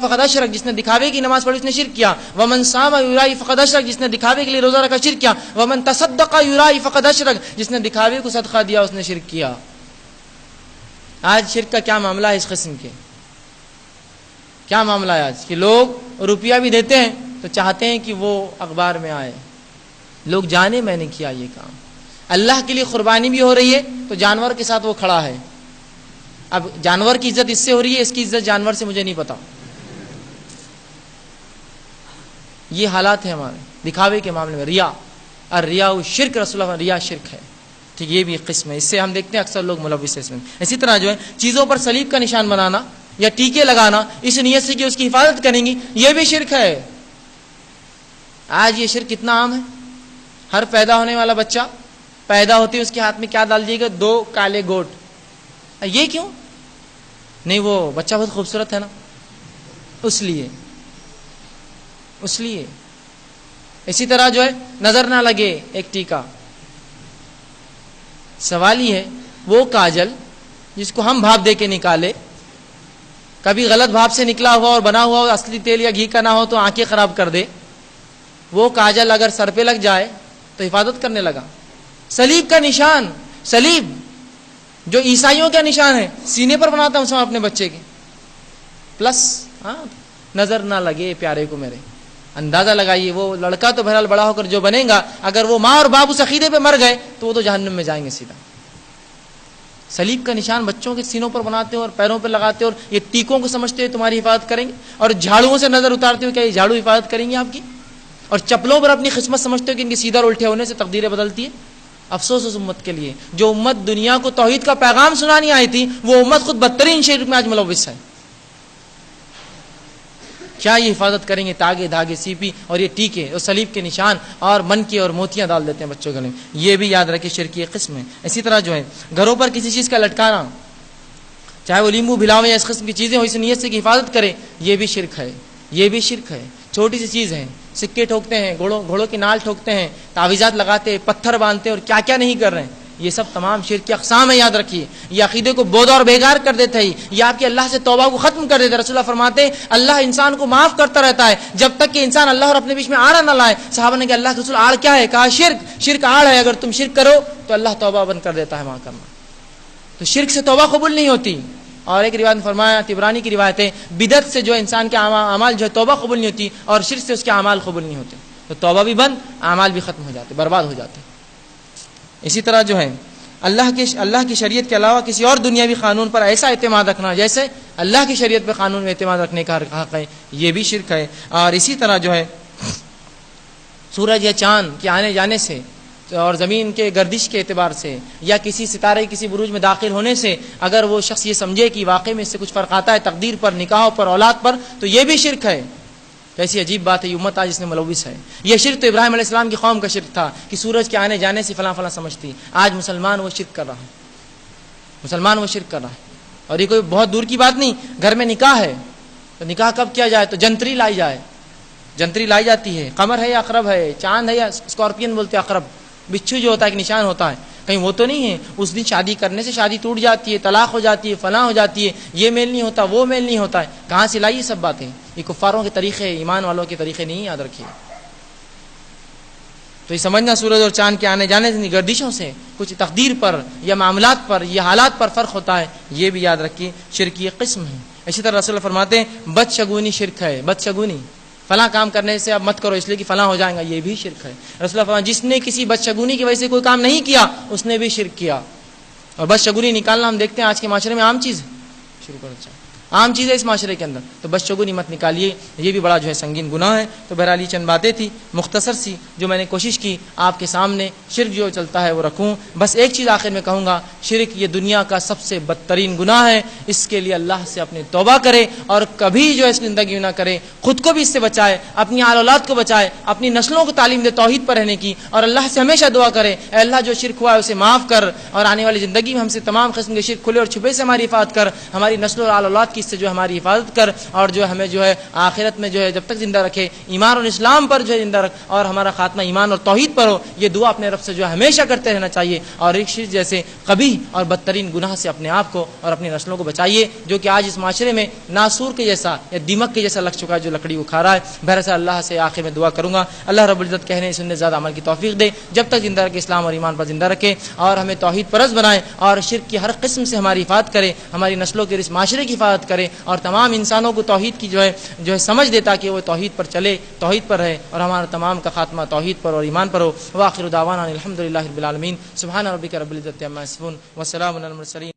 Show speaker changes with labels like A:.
A: فقد اشرک، جس نے دکھاوے کی نماز پڑھی اس نے شرک کیا. ومن صام یرائی فقد اشرک، جس نے دکھاوے کے لیے روزہ رکھا شرک کیا. ومن تصدق یرائی فقد اشرک، جس نے دکھاوے کو صدقہ دیا اس نے شرک کیا. آج شرک کا کیا معاملہ ہے؟ اس قسم کے کیا معاملہ ہے آج کہ لوگ روپیہ بھی دیتے ہیں تو چاہتے ہیں کہ وہ اخبار میں آئے، لوگ جانے میں نے کیا یہ کام. اللہ کے لیے قربانی بھی ہو رہی ہے تو جانور کے ساتھ وہ کھڑا ہے. اب جانور کی عزت اس سے ہو رہی ہے، اس کی عزت جانور سے مجھے نہیں پتا. یہ حالات ہیں ہمارے دکھاوے کے معاملے میں. ریا، الریا شرک، رسول اللہ ریا شرک ہے. ٹھیک، یہ بھی ایک قسم ہے. اس سے ہم دیکھتے ہیں اکثر لوگ ملوث ہیں اس میں. اسی طرح جو ہے چیزوں پر صلیب کا نشان بنانا یا ٹیکے لگانا اس نیت سے کہ اس کی حفاظت کریں گی، یہ بھی شرک ہے. آج یہ شرک کتنا عام ہے. ہر پیدا ہونے والا بچہ پیدا ہوتے اس کے ہاتھ میں کیا ڈال دیے گا؟ 2 کالے گوٹ. یہ کیوں؟ نہیں وہ بچہ بہت خوبصورت ہے نا، اس لیے. اسی طرح جو ہے نظر نہ لگے ایک ٹیکا. سوال یہ ہے وہ کاجل جس کو ہم بھاپ دے کے نکالے، کبھی غلط بھاپ سے نکلا ہوا اور بنا ہوا اصلی تیل یا گھی کا نہ ہو تو آنکھیں خراب کر دے، وہ کاجل اگر سر پہ لگ جائے تو حفاظت کرنے لگا. صلیب کا نشان، صلیب جو عیسائیوں کا نشان ہے، سینے پر بناتا ہوں اپنے بچے کے پلس نظر نہ لگے پیارے کو میرے. اندازہ لگائیے وہ لڑکا تو بہرحال بڑا ہو کر جو بنے گا، اگر وہ ماں اور باپ اس عقیدے پہ مر گئے تو وہ تو جہنم میں جائیں گے سیدھا. صلیب کا نشان بچوں کے سینوں پر بناتے ہو اور پیروں پر لگاتے ہو اور یہ ٹیکوں کو سمجھتے ہوئے تمہاری حفاظت کریں گے، اور جھاڑوؤں سے نظر اتارتے ہو کیا یہ جھاڑو حفاظت کریں گے آپ کی، اور چپلوں پر اپنی قسمت سمجھتے ہو کہ ان کے سیدھا اور الٹے ہونے سے تقدیریں بدلتی ہے. افسوس اس امت کے لیے جو امت دنیا کو توحید کا پیغام سنانی آئی تھی، وہ امت خود بدترین شرک میں آج ملوث ہے. کیا یہ حفاظت کریں گے؟ تاگے دھاگے سیپی اور یہ ٹیکے اور صلیب کے نشان اور من کے اور موتیاں ڈال دیتے ہیں بچوں گلے میں. یہ بھی یاد رکھے شرک کی ایک قسم ہے. اسی طرح جو ہے گھروں پر کسی چیز کا لٹکانا، چاہے وہ لیمبو بھلاوے یا اس قسم کی چیزیں ہو، اس نیت سے کہ حفاظت کرے، یہ بھی شرک ہے. یہ بھی شرک ہے. چھوٹی سی چیز ہے، سکے ٹھوکتے ہیں، گھوڑوں کی نال ٹھوکتے ہیں، تعویذات لگاتے ہیں، پتھر باندھتے ہیں اور کیا کیا نہیں کر رہے ہیں. یہ سب تمام شرک کی اقسام ہے. یاد رکھیے یہ عقیدے کو بود اور بیگار کر دیتا ہے، یہ آپ کے اللہ سے توبہ کو ختم کر دیتا ہے. رسول اللہ فرماتے ہیں اللہ انسان کو معاف کرتا رہتا ہے جب تک کہ انسان اللہ اور اپنے بیچ میں آڑ نہ لائے. صحابہ نے کہا اللہ کے رسول آڑ کیا ہے؟ کہا شرک آڑ ہے. اگر تم شرک کرو تو اللہ توبہ بند کر دیتا ہے وہاں کرنا. تو شرک سے توبہ قبول نہیں ہوتی. اور ایک روایت میں فرمایا، طبرانی کی روایت ہے، بدعت سے جو انسان کے اعمال جو ہے توبہ قبول نہیں ہوتی، اور شرک سے اس کے اعمال قبول نہیں ہوتے. تو توبہ بھی بند، اعمال بھی ختم ہو جاتے، برباد ہو جاتے. اسی طرح جو ہے اللہ کی شریعت کے علاوہ کسی اور دنیاوی قانون پر ایسا اعتماد رکھنا جیسے اللہ کی شریعت پہ قانون میں اعتماد رکھنے کا حق ہے، یہ بھی شرک ہے. اور اسی طرح جو ہے سورج یا چاند کے آنے جانے سے اور زمین کے گردش کے اعتبار سے یا کسی ستارے کسی بروج میں داخل ہونے سے اگر وہ شخص یہ سمجھے کہ واقعی میں اس سے کچھ فرق آتا ہے تقدیر پر، نکاحوں پر، اولاد پر، تو یہ بھی شرک ہے. کیسی عجیب بات ہے، یہ امت آج اس میں ملوث ہے. یہ شرک تو ابراہیم علیہ السلام کی قوم کا شرک تھا کہ سورج کے آنے جانے سے فلاں فلاں سمجھتی. آج مسلمان وہ شرک کر رہا ہے. اور یہ کوئی بہت دور کی بات نہیں. گھر میں نکاح ہے تو نکاح کب کیا جائے؟ تو جنتری لائی جاتی ہے. قمر ہے یا عقرب ہے، چاند ہے یا اسکارپین بولتے ہیں عقرب، بچھو جو ہوتا ہے ایک نشان ہوتا ہے، کہیں وہ تو نہیں ہے. اس دن شادی کرنے سے شادی ٹوٹ جاتی ہے، طلاق ہو جاتی ہے، فلاں ہو جاتی ہے، یہ میل نہیں ہوتا، وہ میل نہیں ہوتا ہے. کہاں سے لائی یہ سب باتیں؟ یہ کفاروں کے طریقے، ایمان والوں کے طریقے نہیں، یاد رکھیے. تو یہ سمجھنا سورج اور چاند کے آنے جانے سے، گردشوں سے کچھ تقدیر پر یا معاملات پر یا حالات پر فرق ہوتا ہے، یہ بھی یاد رکھیے شرک کی ایک قسم ہے. اسی طرح رسول اللہ فرماتے ہیں بدشگونی شرک ہے. بدشگونی، فلاں کام کرنے سے اب مت کرو اس لیے کہ فلاں ہو جائے گا، یہ بھی شرک ہے. رسول اللہ فرماتے جس نے کسی بدشگونی کی وجہ سے کوئی کام نہیں کیا اس نے بھی شرک کیا. اور بدشگونی نکالنا ہم دیکھتے ہیں آج کے معاشرے میں عام چیز ہے. شروع کرو، عام چیز ہے اس معاشرے کے اندر. تو بدشگونی مت نکالیے، یہ بھی بڑا جو ہے سنگین گناہ ہے. تو بہرحال یہ چند باتیں تھی مختصر سی جو میں نے کوشش کی آپ کے سامنے شرک جو چلتا ہے وہ رکھوں. بس ایک چیز آخر میں کہوں گا، شرک یہ دنیا کا سب سے بدترین گناہ ہے. اس کے لیے اللہ سے اپنی توبہ کرے اور کبھی جو ہے اس زندگی نہ کرے. خود کو بھی اس سے بچائے، اپنی آل اولاد کو بچائے، اپنی نسلوں کو تعلیم دے توحید پر رہنے کی، اور اللہ سے ہمیشہ دعا کرے اے اللہ جو شرک ہوا ہے اسے معاف کر، اور آنے والی زندگی میں ہم سے تمام قسم کے شرک کھلے اور چھپے سے ہماری حفاظت کر، ہماری نسلوں اور آل اولاد کی کی اس سے جو ہے ہماری حفاظت کر، اور جو ہمیں جو ہے آخرت میں جو ہے جب تک زندہ رکھے ایمان اور اسلام پر جو ہے زندہ رکھ، اور ہمارا خاتمہ ایمان اور توحید پر ہو. یہ دعا اپنے رب سے جو ہے ہمیشہ کرتے رہنا چاہیے، اور ایک شرک جیسے قبیح اور بدترین گناہ سے اپنے آپ کو اور اپنی نسلوں کو بچائیے، جو کہ آج اس معاشرے میں ناسور کے جیسا یا دیمک کے جیسا لگ چکا ہے، جو لکڑی کو کھا رہا ہے. بہرحال اللہ سے آخر میں دعا کروں گا، اللہ رب العزت کہنے سننے زیادہ عمل کی توفیق دے، جب تک زندہ رکھے اسلام اور ایمان پر زندہ رکھے، اور ہمیں توحید پرست بنائے، اور شرک کی ہر قسم سے ہماری حفاظت کرے، ہماری نسلوں کے اس معاشرے کی حفاظت کرے، اور تمام انسانوں کو توحید کی جو ہے سمجھ دے، تاکہ وہ توحید پر چلے، توحید پر رہے، اور ہمارا تمام کا خاتمہ توحید پر اور ایمان پر ہو. وآخر دعوانا الحمدللہ رب العالمین. سبحان ربک رب العزت عما یصفون وسلام علی المرسلین.